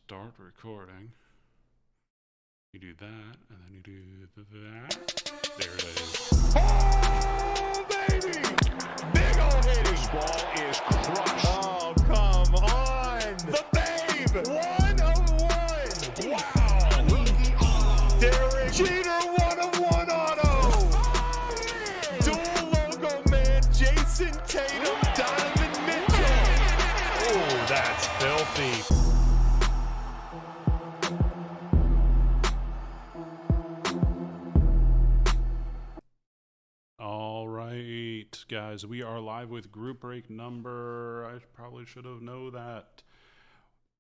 start recording. You do that, and then you do that. There it is. Oh, baby! Big ol' hit. This ball is crushed. Oh, come on! The babe! 1 of 1! Wow! Rookie auto. Derek Jeter, 1 of 1 auto! Dual logo man, Jason Tatum, Donovan Mitchell. Oh, that's filthy. Guys, we are live with group break number, I probably should have known that,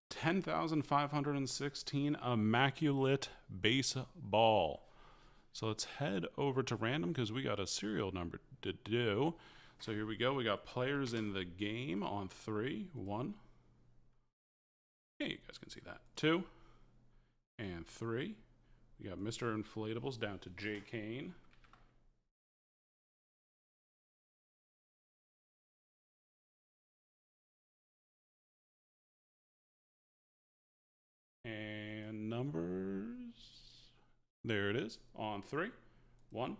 10,516, Immaculate Baseball. So let's head over to random because we got a serial number to do. So here we go. We got players in the game on 3. 1. Yeah, you guys can see that. 2 and 3. We got Mr. Inflatables down to J. Kane. And numbers, there it is, on 3. 1,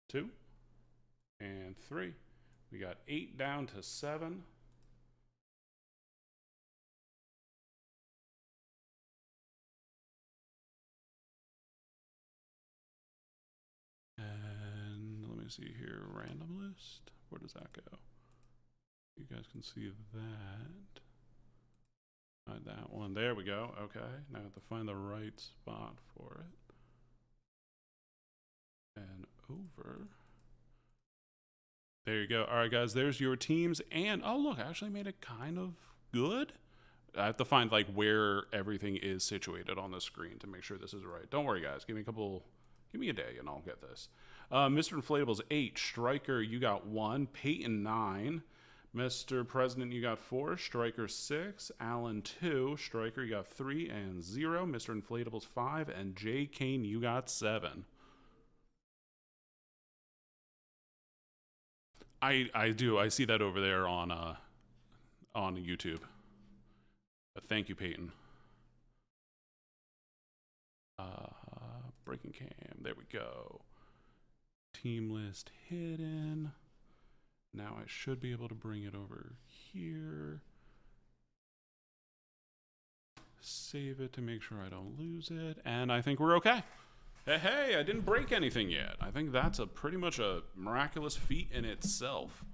2, and 3. We got 8 down to 7. And let me see here, random list. Where does that go? You guys can see that. That one. There we go. Okay. Now I have to find the right spot for it. And over. There you go. All right, guys. There's your teams. And, oh, look. I actually made it kind of good. I have to find, like, where everything is situated on the screen to make sure this is right. Don't worry, guys. Give me a day, and I'll get this. Mr. Inflatables, 8. Striker, you got 1. Peyton, 9. Mr. President, you got 4. Striker, 6. Alan, 2. Striker, you got 3 and 0. Mr. Inflatables, 5. And J. Kane, you got 7. I do. I see that over there on YouTube. Thank you, Peyton. Breaking cam. There we go. Team list hidden. Now I should be able to bring it over here. Save it to make sure I don't lose it. And I think we're okay. Hey, I didn't break anything yet. I think that's pretty much a miraculous feat in itself.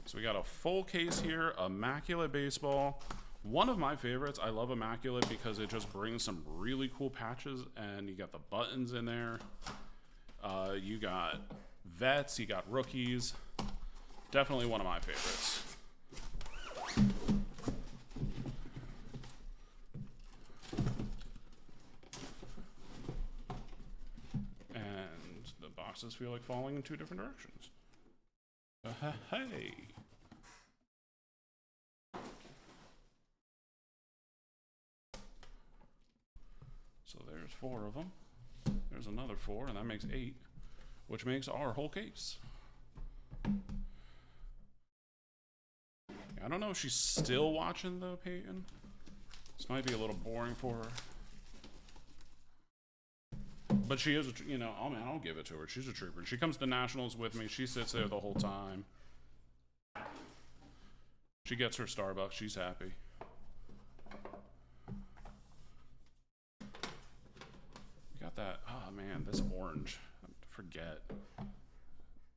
So we got a full case here, Immaculate Baseball. One of my favorites. I love Immaculate because it just brings some really cool patches, and you got the buttons in there. You got vets, you got rookies. Definitely one of my favorites. And the boxes feel like falling in 2 different directions. Hey. So there's 4 of them. There's another 4, and that makes 8. Which makes our whole case. I don't know if she's still watching, though, Peyton. This might be a little boring for her. But she is, oh man, I'll give it to her. She's a trooper. She comes to nationals with me. She sits there the whole time. She gets her Starbucks. She's happy. We got that. Oh man, this orange. Forget.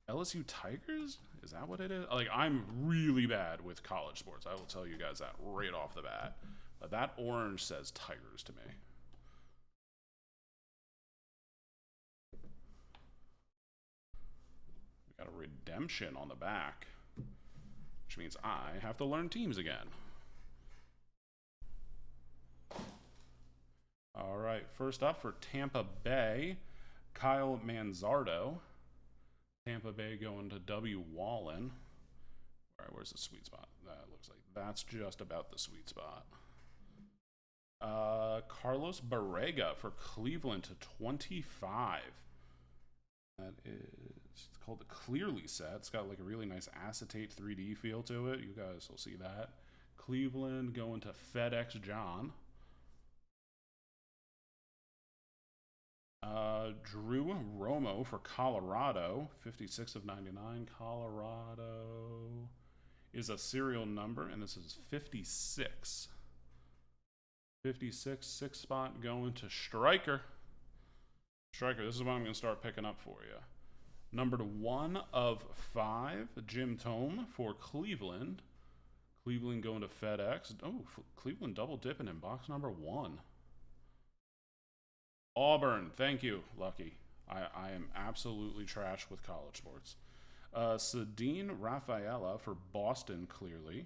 LSU Tigers? Is that what it is? Like, I'm really bad with college sports. I will tell you guys that right off the bat. But that orange says Tigers to me. We got a redemption on the back, which means I have to learn teams again. All right, first up for Tampa Bay, Kyle Manzardo. Tampa Bay going to W. Wallen. All right, where's the sweet spot? That looks like that's just about the sweet spot. Carlos Barrega for Cleveland to 25. That is, it's called the Clearly set. It's got like a really nice acetate 3D feel to it. You guys will see that. Cleveland going to FedEx John. Drew Romo for Colorado, 56 of 99. Colorado is a serial number, and this is 56. 56, 6 spot going to Striker. Striker, this is what I'm going to start picking up for you. Numbered 1 of 5, Jim Thome for Cleveland. Cleveland going to FedEx. Oh, Cleveland double dipping in box number 1. Auburn, thank you, Lucky. I am absolutely trash with college sports. Sadine Rafaela for Boston, clearly.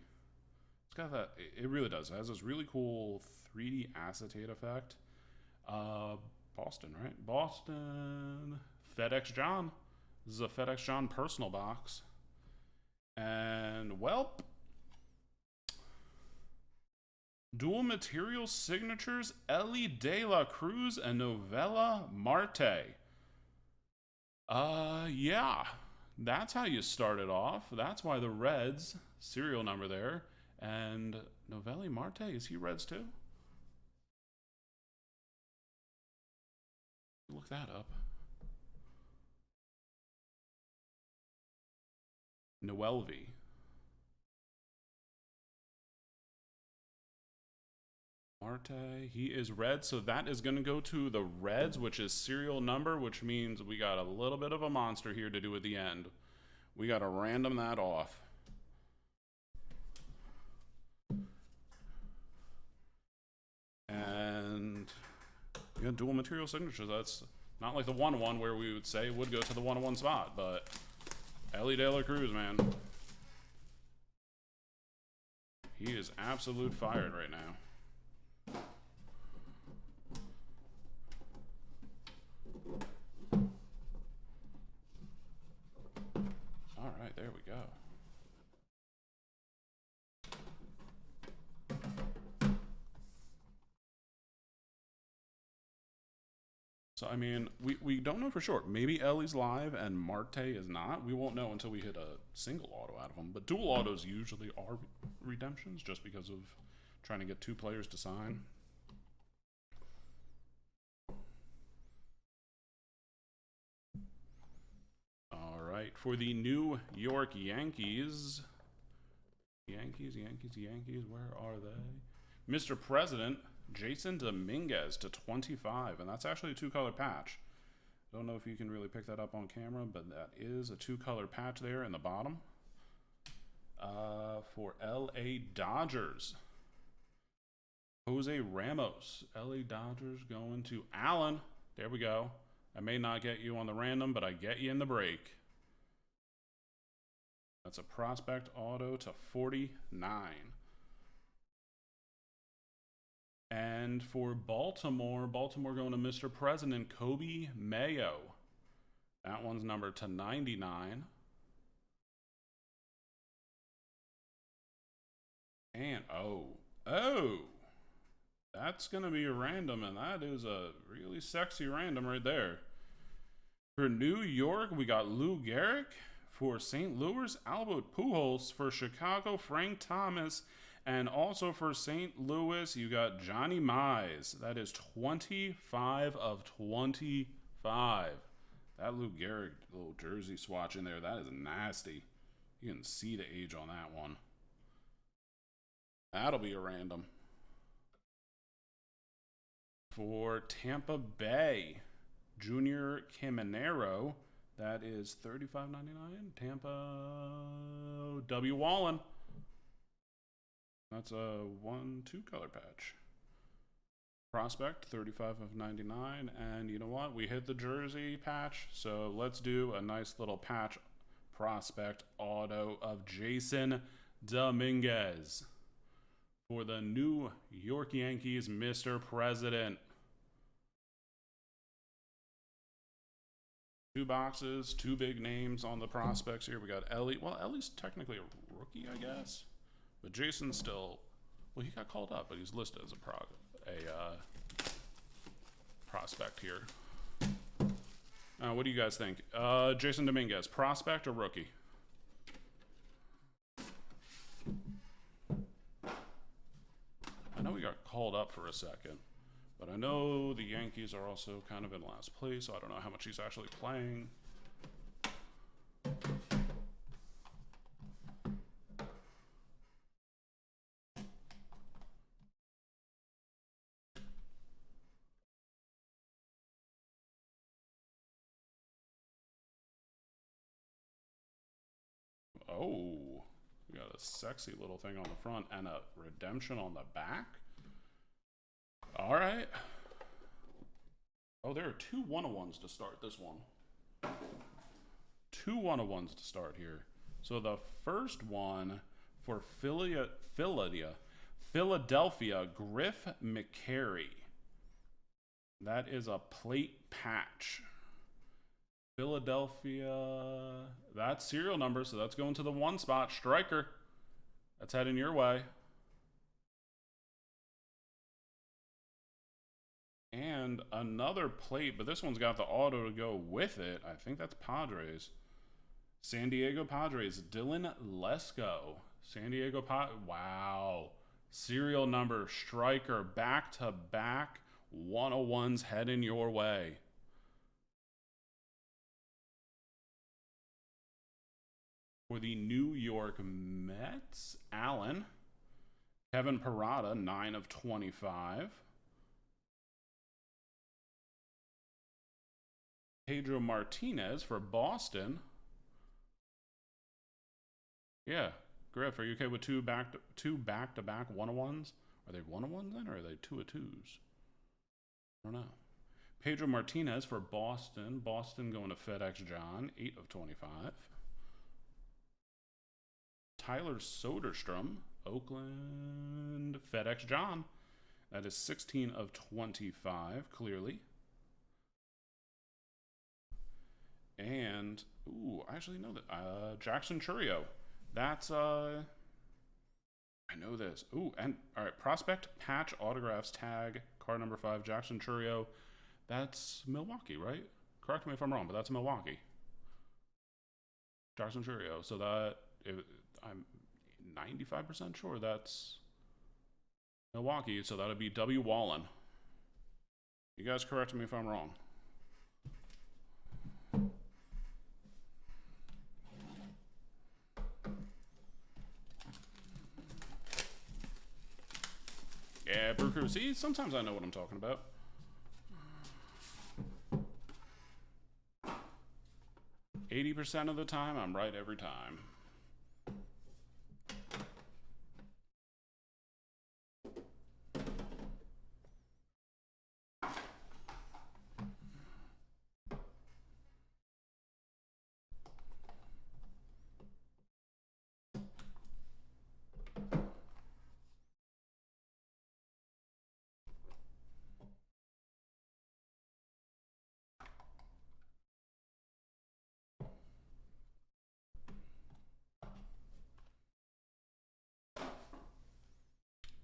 It's got that, it really does. It has this really cool 3D acetate effect. Boston, right? Boston. FedEx John. This is a FedEx John personal box. And, welp. Dual material signatures, Ellie De La Cruz and Novella Marte. Yeah. That's how you start it off. That's why the Reds, serial number there. And Novella Marte, is he Reds too? Look that up. Noelvi. Marte, he is red, so that is going to go to the Reds, which is serial number, which means we got a little bit of a monster here to do at the end. We got to random that off. And yeah, dual material signatures. That's not like the 1-1 where we would say would go to the 1-1 spot, but Ellie De La Cruz, man. He is absolute fired right now. All right, there we go. So, I mean, we don't know for sure. Maybe Ellie's live and Marte is not. We won't know until we hit a single auto out of them. But dual autos usually are redemptions just because of trying to get 2 players to sign. All right, for the New York Yankees. Yankees, where are they? Mr. President, Jason Dominguez to 25, and that's actually a 2-color patch. Don't know if you can really pick that up on camera, but that is a 2-color patch there in the bottom. For LA Dodgers, Jose Ramos. LA Dodgers going to Allen. There we go. I may not get you on the random, but I get you in the break. That's a prospect auto to 49. And for Baltimore going to Mr. President, Kobe Mayo. That one's numbered to 99. And, oh, that's going to be a random, and that is a really sexy random right there. For New York, we got Lou Gehrig. For St. Louis, Albert Pujols. For Chicago, Frank Thomas. And also for St. Louis, you got Johnny Mize. That is 25 of 25. That Lou Gehrig little jersey swatch in there, that is nasty. You can see the age on that one. That'll be a random. For Tampa Bay, Junior Caminero. That is $35.99. Tampa W. Wallen. That's a 1-2 color patch. Prospect, 35 of 99. And you know what? We hit the jersey patch. So let's do a nice little patch prospect auto of Jason Dominguez. For the New York Yankees, Mr. President. 2 boxes, 2 big names on the prospects here. We got Ellie. Well, Ellie's technically a rookie, I guess. But Jason's still, well, he got called up, but he's listed as a prospect here. What do you guys think? Jason Dominguez, prospect or rookie? got called up for a second. But I know the Yankees are also kind of in last place, so I don't know how much he's actually playing. Oh, we got a sexy little thing on the front and a redemption on the back. All right. Oh, there are two 101s to start this one. Two 101s to start here. So the first one for Philadelphia, Griff McCary. That is a plate patch. Philadelphia, that's serial number, so that's going to the 1 spot. Striker, that's heading your way. And another plate, but this one's got the auto to go with it. I think that's Padres. San Diego Padres, Dylan Lesko. San Diego wow. Serial number, striker, back-to-back 101s heading your way. For the New York Mets, Allen. Kevin Parada, 9 of 25. Pedro Martinez for Boston. Yeah, Griff, are you okay with two back-to-back 101s? Are they 101s then, or are they 2 of 2s? I don't know. Pedro Martinez for Boston. Boston going to FedEx John, 8 of 25. Tyler Soderstrom, Oakland, FedEx John. That is 16 of 25, clearly. And, ooh, I actually know that. Jackson Chourio. That's, I know this. Ooh, and, all right, prospect, patch, autographs, tag, card number 5, Jackson Chourio. That's Milwaukee, right? Correct me if I'm wrong, but that's Milwaukee. Jackson Chourio. So that, I'm 95% sure that's Milwaukee, so that would be W. Wallen. You guys correct me if I'm wrong. Yeah, Brew Crew. See, sometimes I know what I'm talking about. %80 of the time, I'm right every time.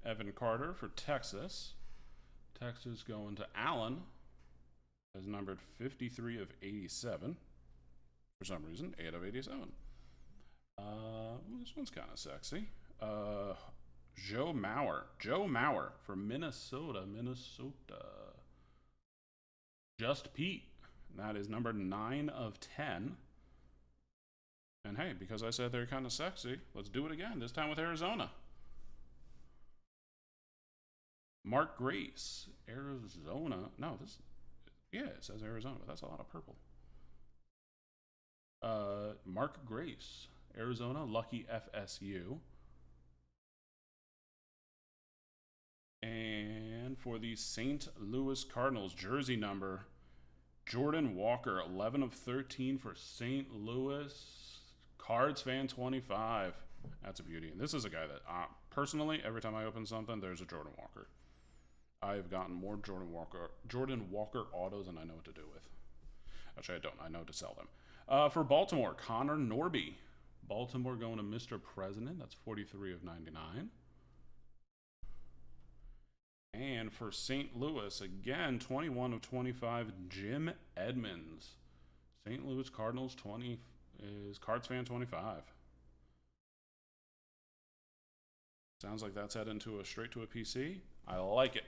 Evan Carter for Texas. Texas going to Allen, as numbered 53 of 87. For some reason, 8 of 87. This one's kind of sexy. Joe Mauer for Minnesota. Just Pete. That is number 9 of 10. And hey, because I said they're kind of sexy, let's do it again, this time with Arizona. Mark Grace, Arizona. No, yeah, it says Arizona, but that's a lot of purple. Mark Grace, Arizona, Lucky FSU. And for the St. Louis Cardinals, jersey number, Jordan Walker, 11 of 13 for St. Louis. Cards fan 25. That's a beauty. And this is a guy that, personally, every time I open something, there's a Jordan Walker. I've gotten more Jordan Walker autos than I know what to do with. Actually, I don't. I know to sell them. For Baltimore, Connor Norby. Baltimore going to Mr. President. That's 43 of 99. And for St. Louis, again, 21 of 25, Jim Edmonds. St. Louis Cardinals 20 is Cards fan 25. Sounds like that's heading straight to a PC. I like it.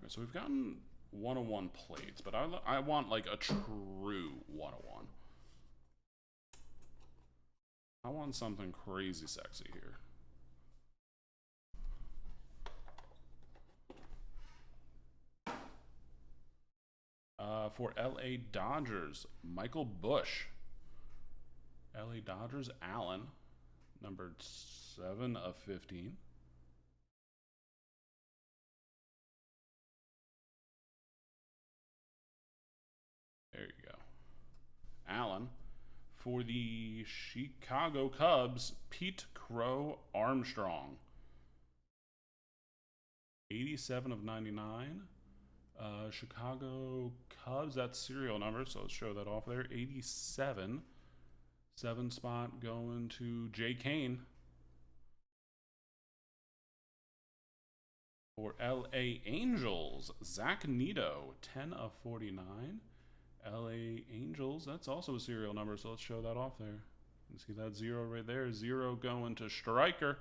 So we've gotten 101 plates, but I want like a true 101. I want something crazy sexy here. For LA Dodgers, Michael Bush. LA Dodgers, Allen, numbered 7 of 15. There you go. Allen. For the Chicago Cubs, Pete Crow Armstrong. 87 of 99. Chicago Cubs, that's serial number, so let's show that off there. 87. 7 spot going to Jay Kane. For LA Angels, Zach Neto, 10 of 49. LA Angels, that's also a serial number, so let's show that off there. You can see that 0 right there. 0 going to Striker.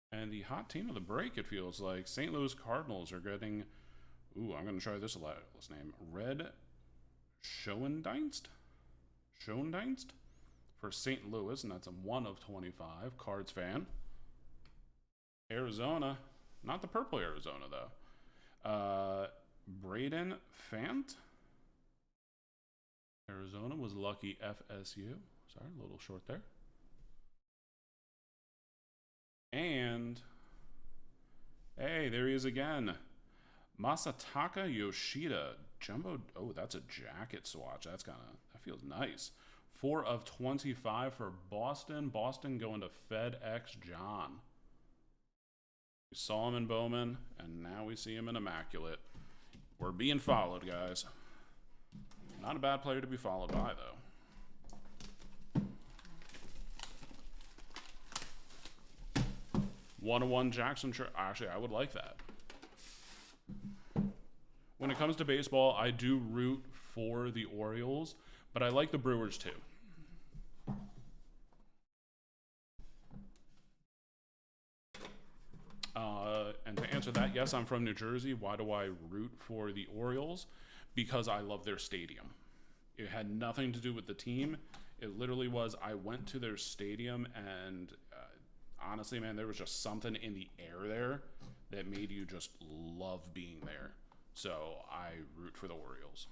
And the hot team of the break, it feels like, St. Louis Cardinals are getting, ooh, I'm going to try this last name, Red Schoendienst for St. Louis, and that's a 1 of 25, Cards fan. Arizona, not the purple Arizona, though. Braden Fant. Arizona was lucky FSU. Sorry, a little short there. And, hey, there he is again. Masataka Yoshida. Jumbo, oh, that's a jacket swatch. That feels nice. 4 of 25 for Boston. Boston going to FedEx John. We saw him in Bowman, and now we see him in Immaculate. We're being followed, guys. Not a bad player to be followed by, though. 101 Jackson. Actually, I would like that. When it comes to baseball, I do root for the Orioles, but I like the Brewers too. And to answer that, yes, I'm from New Jersey. Why do I root for the Orioles? Because I love their stadium. It had nothing to do with the team. It literally was, I went to their stadium and honestly, man, there was just something in the air there that made you just love being there. So I root for the Orioles.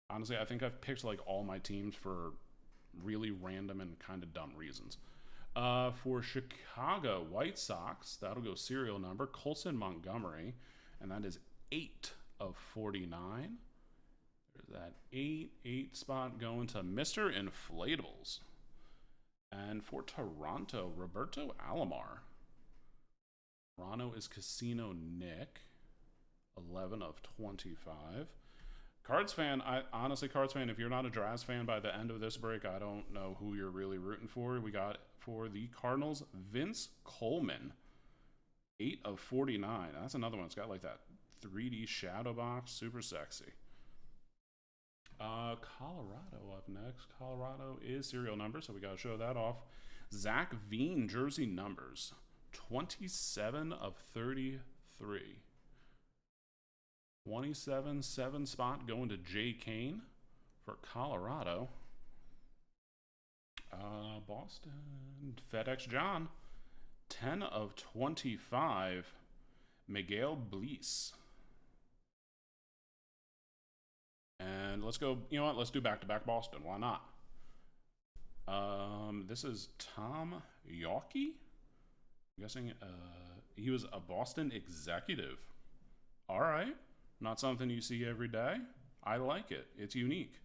Honestly, I think I've picked like all my teams for really random and kind of dumb reasons. For Chicago White Sox, that'll go serial number, Colson Montgomery, and that is 8 of 49. There's that 8 spot going to Mr. Inflatables. And for Toronto, Roberto Alomar. Toronto is Casino Nick, 11 of 25. Cards fan, honestly, Cards fan, if you're not a Jazz fan by the end of this break, I don't know who you're really rooting for. We got for the Cardinals, Vince Coleman, 8 of 49. That's another one. It's got like that 3D shadow box, super sexy. Colorado up next. Colorado is serial number, so we got to show that off. Zach Veen, jersey numbers, 27 of 33. 27, 7 spot going to Jay Kane for Colorado. Boston, FedEx John, 10 of 25, Miguel Bleis. And let's go, you know what, let's do back-to-back Boston. Why not? This is Tom Yawkey. I'm guessing he was a Boston executive Not something you see every day. I like it. It's unique.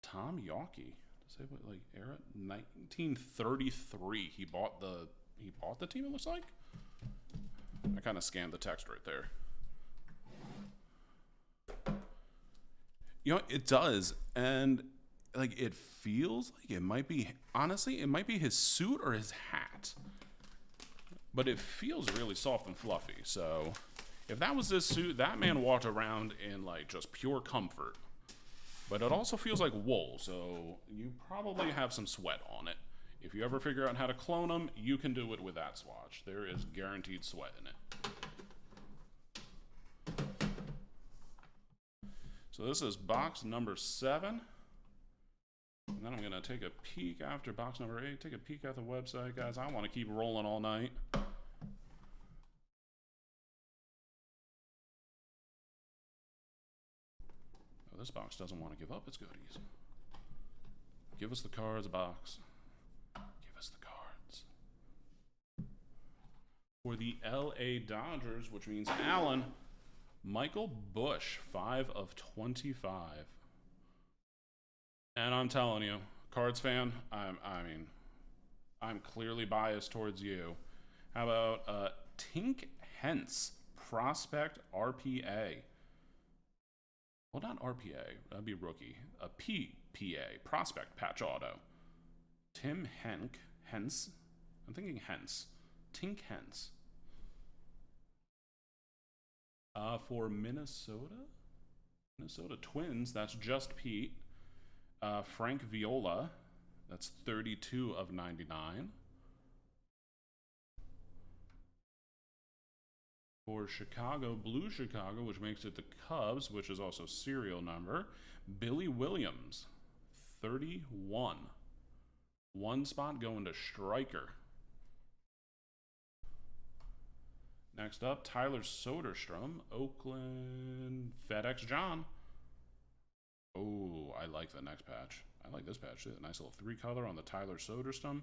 Tom Yawkey. Say what, like era 1933. He bought the team. It looks like. I kind of scanned the text right there. You know, it does, and like it feels like it might be. Honestly, it might be his suit or his hat, but it feels really soft and fluffy. So, if that was his suit, that man walked around in like just pure comfort. But it also feels like wool, so you probably have some sweat on it. If you ever figure out how to clone them, you can do it with that swatch. There is guaranteed sweat in it. So this is box number 7. And then I'm going to take a peek after box number 8. Take a peek at the website, guys. I want to keep rolling all night. Oh, this box doesn't want to give up its goodies. Give us the cards, box. Give us the cards. For the LA Dodgers, which means Allen, Michael Bush, 5 of 25. And I'm telling you, Cards fan, I'm clearly biased towards you. How about Tink Hence, Prospect RPA? Well, not RPA, that'd be rookie. A PPA, Prospect Patch Auto. Tim Hence, I'm thinking Hence. Tink Hence. For Minnesota Twins, that's just Pete. Frank Viola, that's 32 of 99. For Blue Chicago, which makes it the Cubs, which is also serial number, Billy Williams, 31. One spot going to Stryker. Next up, Tyler Soderstrom, Oakland FedEx John. Oh, I like the next patch. I like this patch too. Nice little 3-color on the Tyler Soderstrom.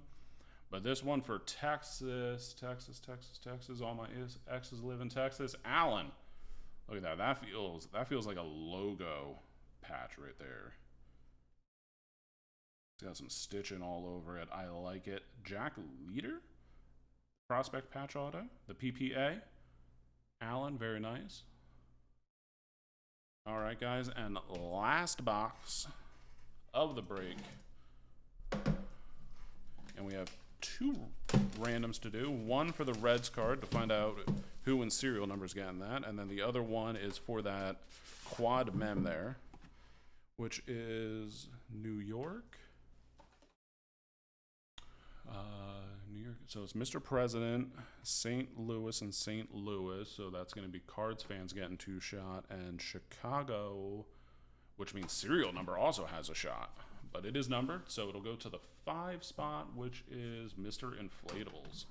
But this one for Texas. All my exes live in Texas. Allen. Look at that. That feels like a logo patch right there. It's got some stitching all over it. I like it. Jack Leader. Prospect Patch Auto. The PPA. Allen, very nice. All right, guys, and last box of the break. And we have 2 randoms to do. One for the Reds card to find out who in serial numbers getting that. And then the other one is for that quad mem there, which is New York. New York. So it's Mr. President, St. Louis, and St. Louis. So that's going to be Cards fans getting 2 shot. And Chicago, which means serial number, also has a shot. But it is numbered, so it'll go to the 5 spot, which is Mr. Inflatables.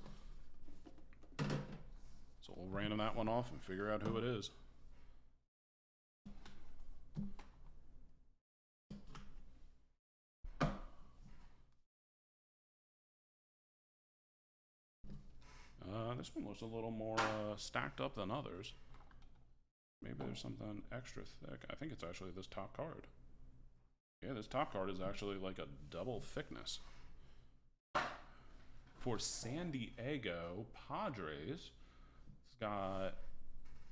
So we'll random that one off and figure out who it is. This one looks a little more stacked up than others. Maybe there's something extra thick. I think it's actually this top card. Yeah, this top card is actually like a double thickness. For San Diego Padres, it's got,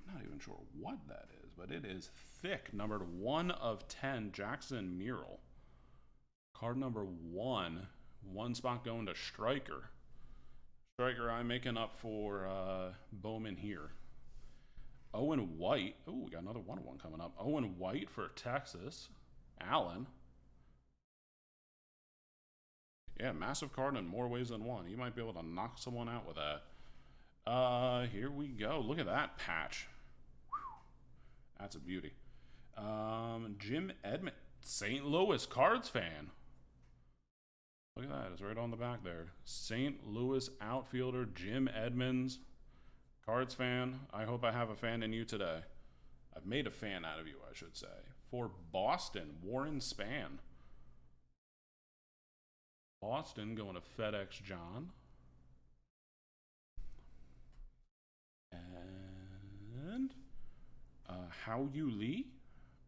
I'm not even sure what that is, but it is thick. Numbered 1 of 10, Jackson Mural. Card number 1, 1 spot going to Stryker. Stryker, I'm making up for Bowman here. Owen White. Oh, we got another 1-1 coming up. Owen White for Texas. Allen. Yeah, massive card in more ways than one. You might be able to knock someone out with that. Here we go. Look at that patch. Whew. That's a beauty. Jim Edmonds. St. Louis Cards fan. Look at that. It's right on the back there. St. Louis outfielder Jim Edmonds. Cards fan. I hope I have a fan in you today. I've made a fan out of you, I should say. For Boston, Warren Span. Boston going to FedEx John. And How You Lee?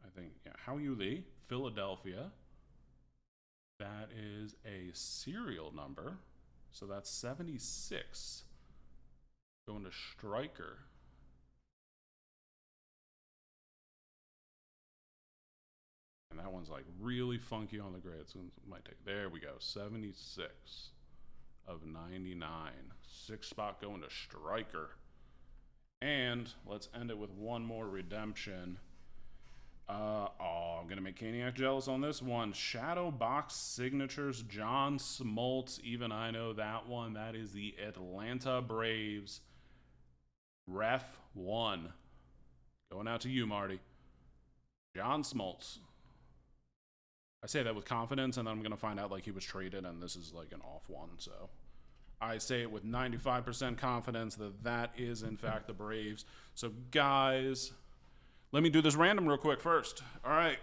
I think, yeah, How You Lee, Philadelphia. That is a serial number. So that's 76. Going to Striker. And that one's like really funky on the grade. So it might take. There we go. 76 of 99. 6 spot going to Striker. And let's end it with one more redemption. I'm going to make Caniac jealous on this one. Shadow Box Signatures, John Smoltz. Even I know that one. That is the Atlanta Braves. Ref 1. Going out to you, Marty. John Smoltz. I say that with confidence, and then I'm going to find out like he was traded, and this is like an off one. So I say it with 95% confidence that that is, in fact, the Braves. So, guys, let me do this random real quick first. All right.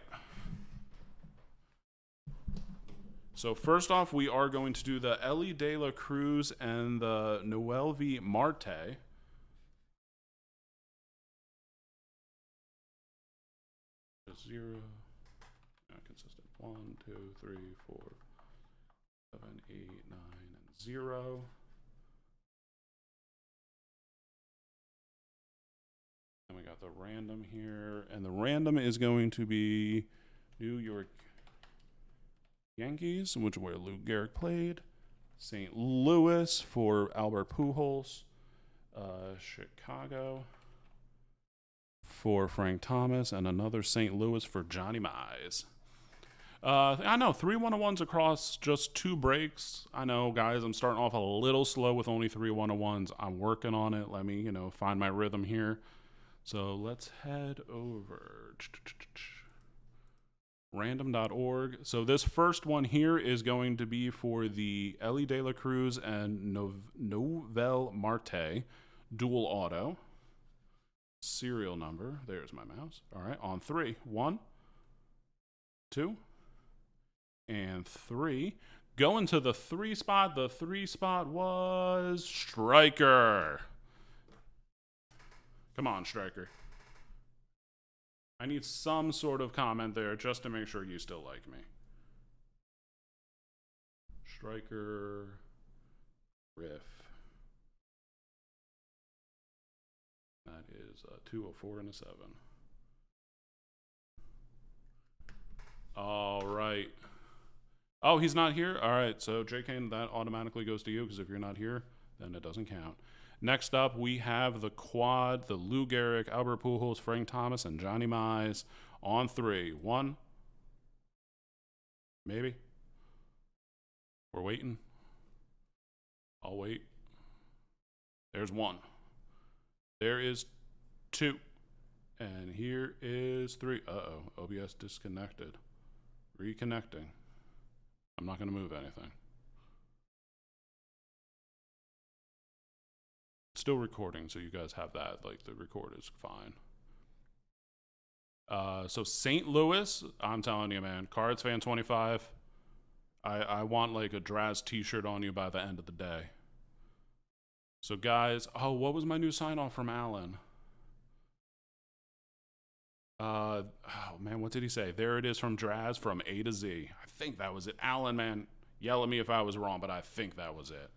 So, first off, we are going to do the Ellie De La Cruz and the Noel V. Marte. Zero. Not consistent. 1, 2, 3, 4, 7, 8, 9, and 0. And we got the random here. And the random is going to be New York Yankees, which where Lou Gehrig played. St. Louis for Albert Pujols. Chicago for Frank Thomas. And another St. Louis for Johnny Mize. I know, 3 101s across just 2 breaks. I know, guys, I'm starting off a little slow with only 3 101s. I'm working on it. Let me, find my rhythm here. So let's head over. Random.org. So this first one here is going to be for the Ellie De La Cruz and Noel Marte dual auto. Serial number. There's my mouse. All right, on 3. 1, 2, and 3. Going to the 3 spot. The 3 spot was Striker. Come on, Striker. I need some sort of comment there just to make sure you still like me. Striker. Riff. That is a 2, a 4, and a 7. All right. Oh, he's not here? All right, so JK, that automatically goes to you because if you're not here, then it doesn't count. Next up, we have the quad, the Lou Gehrig, Albert Pujols, Frank Thomas, and Johnny Mize on 3. 1. Maybe. We're waiting. I'll wait. There's 1. There is 2. And here is 3. Uh-oh. OBS disconnected. Reconnecting. I'm not going to move anything. Still recording, so you guys have that. Like, the record is fine. So St. Louis, I'm telling you, man. Cards Fan 25. I want, like, a Draz t-shirt on you by the end of the day. So, guys, what was my new sign-off from Alan? Oh, man, what did he say? There it is from Draz from A to Z. I think that was it. Alan, man, yell at me if I was wrong, but I think that was it.